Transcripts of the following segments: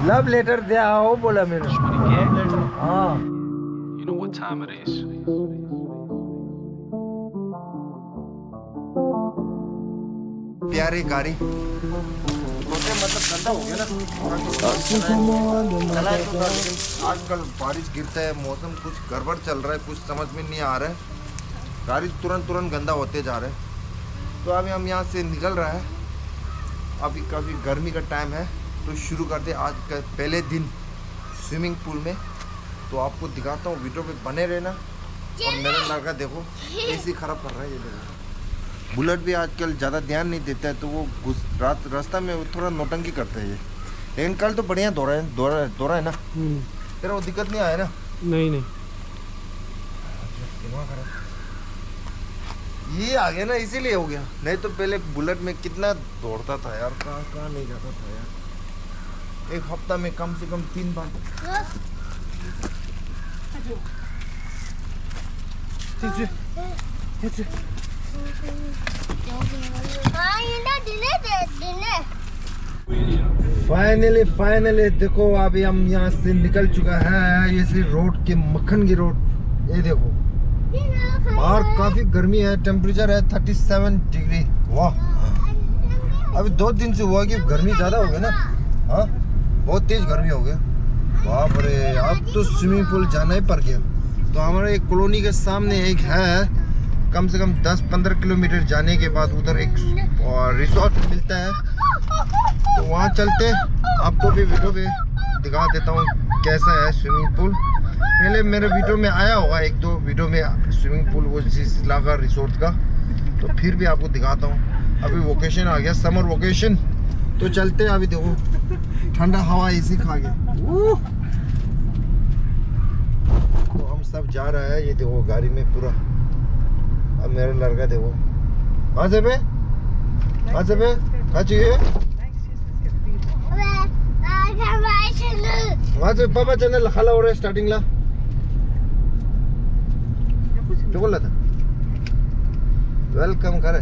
Love letter दिया हो बोला मैंने। हाँ You know what time it is. प्यारी गाड़ी मतलब गंदा हो गया ना। चला है तो लेकिन आजकल बारिश गिरता है, मौसम कुछ गड़बड़ चल रहा है, कुछ समझ में नहीं आ रहा है। गाड़ी तुरंत गंदा होते जा रहा है। तो अभी हम यहाँ से निकल रहा है। अभी काफ़ी गर्मी का टाइम है, तो शुरू करते आज का पहले दिन स्विमिंग पूल में। तो आपको दिखाता हूँ, वीडियो में बने रहना। और मेरा लड़का देखो एसी ख़राब कर रहा है। ये देखो बुलेट भी आजकल ज़्यादा ध्यान नहीं देता है, तो वो रास्ता में थोड़ा नौटंकी करते हैं ये। लेकिन कल तो बढ़िया दौड़ा है ना। तेरा वो दिक्कत नहीं आया ना? नहीं ये आ गया ना, इसीलिए हो गया। नहीं तो पहले बुलेट में कितना दौड़ता था यार, कहाँ नहीं जाता था यार। एक हफ्ता में कम से कम 3 बार। फाइनली देखो अभी हम यहाँ से निकल चुका है। ये सी रोड के मक्खन की रोड। ये देखो बाहर काफी गर्मी है, टेम्परेचर है 37 डिग्री। वाह, अभी 2 दिन से हुआ कि गर्मी ज्यादा हो गया ना। हाँ बहुत तेज गर्मी हो गया। बाप रे, अब तो स्विमिंग पूल जाना ही पड़ गया। तो हमारे एक कॉलोनी के सामने एक है, कम से कम 10-15 किलोमीटर जाने के बाद उधर एक रिसोर्ट मिलता है। तो वहाँ चलते, आपको भी वीडियो पे दिखा देता हूँ कैसा है स्विमिंग पूल। पहले मेरे वीडियो में आया होगा 1-2 वीडियो में स्विमिंग पूल वो इलाका रिसोर्ट का, तो फिर भी आपको दिखाता हूँ। अभी वोकेशन आ गया, समर वोकेशन, तो चलते अभी देखो ठंडा हवा इसी खा गया। तो हम सब जा रहा है, ये देखो गाड़ी में पूरा। अब मेरा लड़का देखो कहाँ से पे कहाँ चाहिए वहाँ से पापा चैनल खाला हो रहा है स्टार्टिंग ला जो बोला था वेलकम करे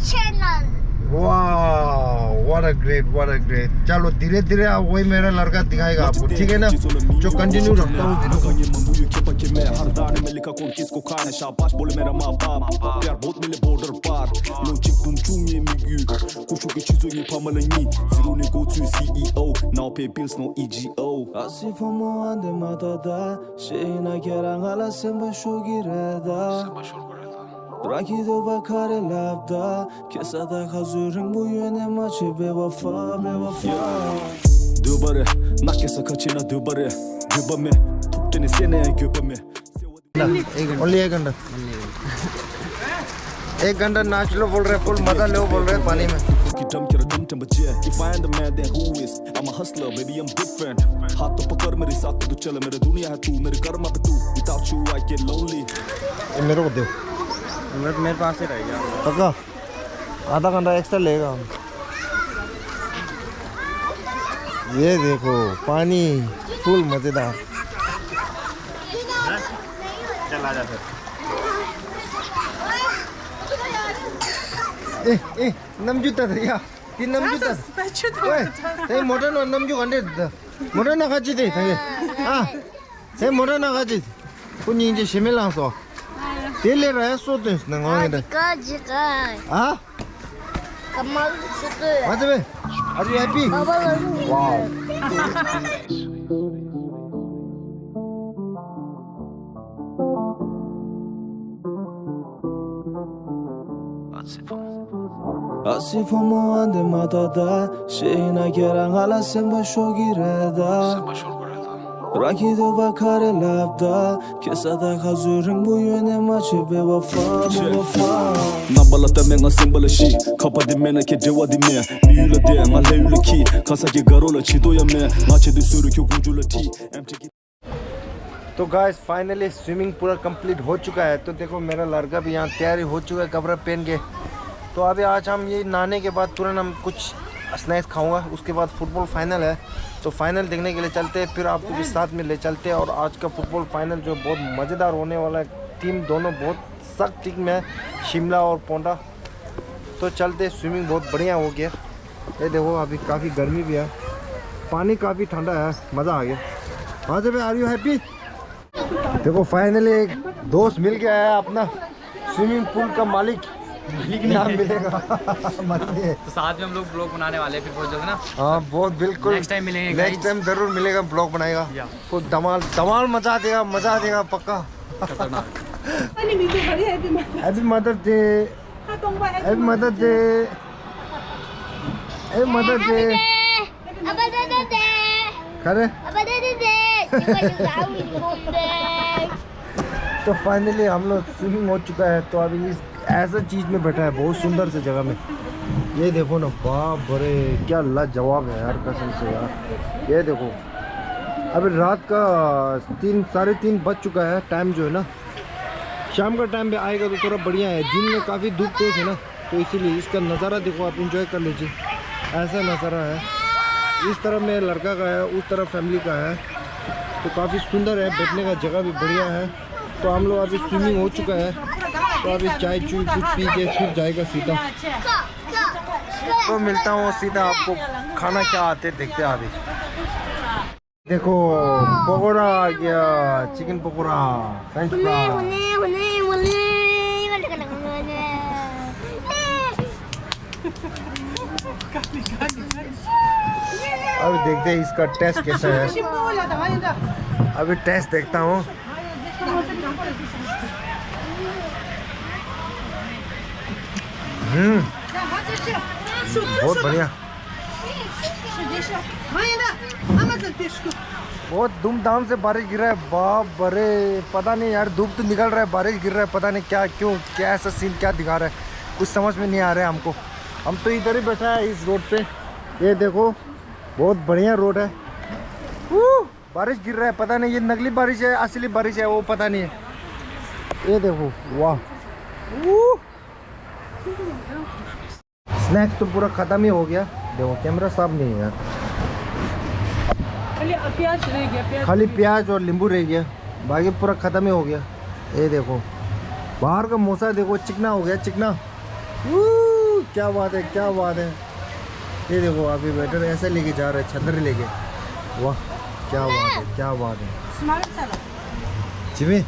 चैनल। वाह, व्हाट अ ग्रेट। चलो धीरे धीरे वही मेरा लड़का दिखाएगा आपको, ठीक है ना। जो कंटिन्यू रखता हूँ Rakido bakare labda kesada hazırın bu yöne maçı bevafa Dubare nakesa kaçına dubare Dubame tutene sene göpame only 1 घंटा 1 घंटा नाच लो बोल रहे, फुल मजा लो बोल रहे पानी में। If I am the man then who is I'm a hustler baby I'm different हाथ तो पकड़ मेरे साथ तो चल मेरे दुनिया है तू मेरे कर्म पे तू without you I get lonely मेरे को दे, मेरे पास ही रह गया पक्का आधा घंटा एक्स्ट्रा लेगा हम। ये देखो पानी फुल मजेदार। चला जा फिर। ए नमजुता था या ती नमजुता ओए ते मोटा न नमजु गंडे मोटा न खाची थे थे हां ते मोटा न खाची कुनी इ제 시멜랑서 딜레라 했어도 능엉이다 지가 아 가마도 지가 맞아 왜 아주 해피 와우 아시포모 안데 마다다 시나 계랑 알아 semba shogireda Rakido bakare labda kesada hazırın bu yöne maçı bevafa Nabala temenga symbol shi kapa de mena ke dewa de me miula de ngale ulki kasa ke garola chidoya me mache de suru ke gujula ti तो guys finally swimming पूरा complete हो चुका है। तो देखो मेरा लड़का भी यहाँ तैयारी हो चुका है कपड़ा पहन के। तो अभी आज हम ये नहाने के बाद तुरंत हम कुछ स्नैक्स खाऊंगा, उसके बाद फुटबॉल फाइनल है। तो फाइनल देखने के लिए चलते हैं, फिर आपको भी साथ में ले चलते हैं। और आज का फुटबॉल फाइनल जो बहुत मज़ेदार होने वाला है, टीम दोनों बहुत सख्त टिक में है, शिमला और पोंडा। तो चलते, स्विमिंग बहुत बढ़िया हो गया। ये देखो अभी काफ़ी गर्मी भी है, पानी काफ़ी ठंडा है, मज़ा आ गया। हाँ जी भाई, आर यू हैप्पी? देखो फाइनली एक दोस्त मिल गया है अपना, स्विमिंग पूल का मालिक नाम मिलेगा। तो साथ में हम लोग ब्लॉग बनाने वाले हैं फिर बहुत जल्द ना। हाँ बहुत बिल्कुल, नेक्स्ट टाइम मिलेंगे, नेक्स्ट टाइम जरूर मिलेगा, ब्लॉग बनाएगा तो धमाल धमाल मचा देगा पक्का। Happy mother's day, happy mother's day, happy mother's day. खरे तो फाइनली हम लोग स्विमिंग हो चुका है। तो अभी इस ऐसा चीज़ में बैठा है, बहुत सुंदर से जगह में। ये देखो ना, बाप रे क्या लाजवाब है यार, कसम से यार। ये देखो अभी रात का 3-3:30 बज चुका है। टाइम जो है ना, शाम का टाइम पे आएगा तो थोड़ा बढ़िया है। दिन में काफ़ी धूप तेज है ना, तो इसीलिए इसका नज़ारा देखो आप, इंजॉय कर लीजिए। ऐसा नज़ारा है, इस तरफ में लड़का का है, उस तरफ फैमिली का है, तो काफ़ी सुंदर है। बैठने का जगह भी बढ़िया है। तो हम लोग अभी स्विमिंग हो चुका है, तो अभी चाय चूई कुछ पी के फिर जाएगा सीधा। तो मिलता हूँ सीधा आपको, खाना क्या आते देखते हैं अभी। देखो पकौड़ा आ गया, चिकन पकौड़ा, फ्रेंच फ्राई। अभी देखते हैं इसका टेस्ट कैसा है। अभी टेस्ट देखता हूँ। बहुत बढ़िया, बहुत धूमधाम से बारिश गिर रहा है। बाप बरे, पता नहीं यार, धूप तो निकल रहा है, बारिश गिर रहा है, पता नहीं क्या क्यों, क्या ऐसा सीन क्या दिखा रहा है, कुछ समझ में नहीं आ रहा है हमको। हम तो इधर ही बैठा है इस रोड पे। ये देखो बहुत बढ़िया रोड है। बारिश गिर रहा है, पता नहीं ये नकली बारिश है असली बारिश है वो पता नहीं है। ये देखो वाह, स्नैक्स तो पूरा ख़त्म ही हो गया। देखो कैमरा साफ नहीं है यार, खाली प्याज और नींबू रह गया, बाकी पूरा ख़त्म ही हो गया। ये देखो बाहर का मौसम देखो, चिकना हो गया, चिकना। क्या बात है, क्या बात है। ये देखो अभी वेटर ऐसे लेके जा रहे हैं, छतरी लेके। वाह क्या बात है, क्या बात है। जिमी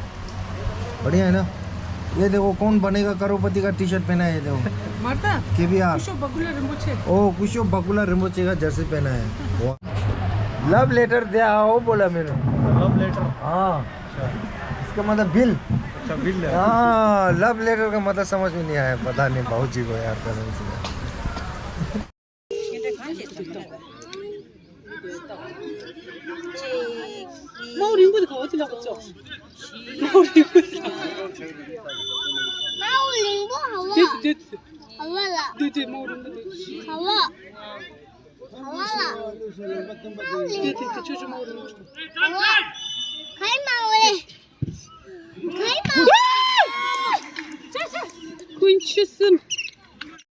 बढ़िया है ना। ये देखो कौन बनेगा करोड़पति का टी शर्ट पहना है। ये देखो KBR, ओ कुशो बकुला रिम्बोचे का जर्सी पहना है। लव लेटर दे आओ बोला मैंने। लव लेटर, हाँ इसका मतलब बिल। अच्छा बिल है। हाँ लव लेटर का मतलब समझ में नहीं आया, पता नहीं भाऊ जी को यार कसम से।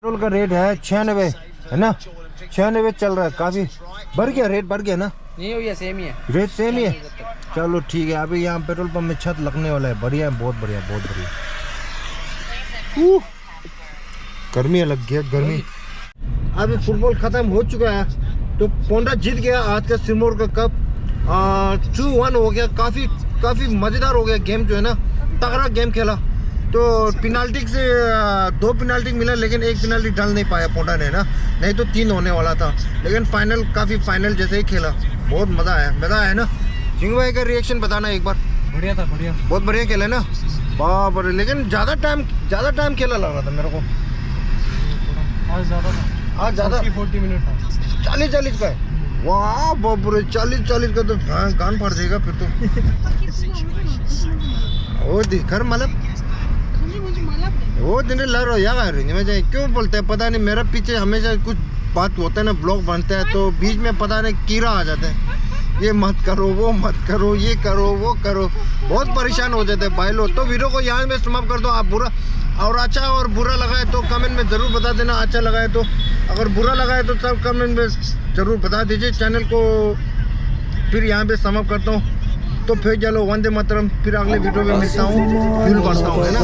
पेट्रोल का रेट है 96 है ना, 96 चल रहा है। काफी बढ़ गया, रेट बढ़ गया ना? नहीं हो, सेम ही है रेट, सेम ही है। चलो ठीक है। अभी यहाँ पेट्रोल पंप में छत लगने वाला है। बढ़िया है, बहुत बढ़िया, बहुत बढ़िया। गर्मी लग गया, गर्मी। अभी फुटबॉल खत्म हो चुका है, तो पोंडा जीत गया आज का सिरमौर का कप। 2-1 हो गया। काफ़ी मज़ेदार हो गया गेम जो है ना, तगड़ा गेम खेला। तो पेनाल्टी से 2 पेनाल्टी मिला, लेकिन 1 पेनाल्टी डाल नहीं पाया पोंडा ने ना, नहीं तो 3 होने वाला था। लेकिन फाइनल काफ़ी फाइनल जैसे ही खेला, बहुत मज़ा आया। मज़ा आया ना? जिंग भाई का रिएक्शन बताना एक बार। बढ़िया था, बढ़िया, बहुत बढ़िया खेला ना। बाप रे, लेकिन ज़्यादा टाइम खेला लग रहा था मेरे को। आज ज़्यादा था, आज ज़्यादा 40 मिनट था। 40 का है। वाह बाप रे, 40 का तो कान फाड़ देगा फिर तो। वो दिखर मतलब वो दिन लड़ रहा यार, क्यों बोलते हैं पता नहीं। मेरा पीछे हमेशा कुछ बात होता है ना, ब्लॉग बनता है तो बीच में पता नहीं कीड़ा आ जाता है। ये मत करो, वो मत करो, ये करो, वो करो, बहुत परेशान हो जाते हैं भाई लोग। तो वीडियो को यहाँ में समाप्त कर दो। आप बुरा और अच्छा और बुरा लगा है तो कमेंट में ज़रूर बता देना। अच्छा लगा है तो, अगर बुरा लगा है तो सब कमेंट में ज़रूर बता दीजिए। चैनल को फिर यहाँ पे समाप्त करता हूँ। तो फिर चलो वंदे मातरम, फिर अगले वीडियो में मिलता हूँ, फ्यूल भरता हूँ, है ना।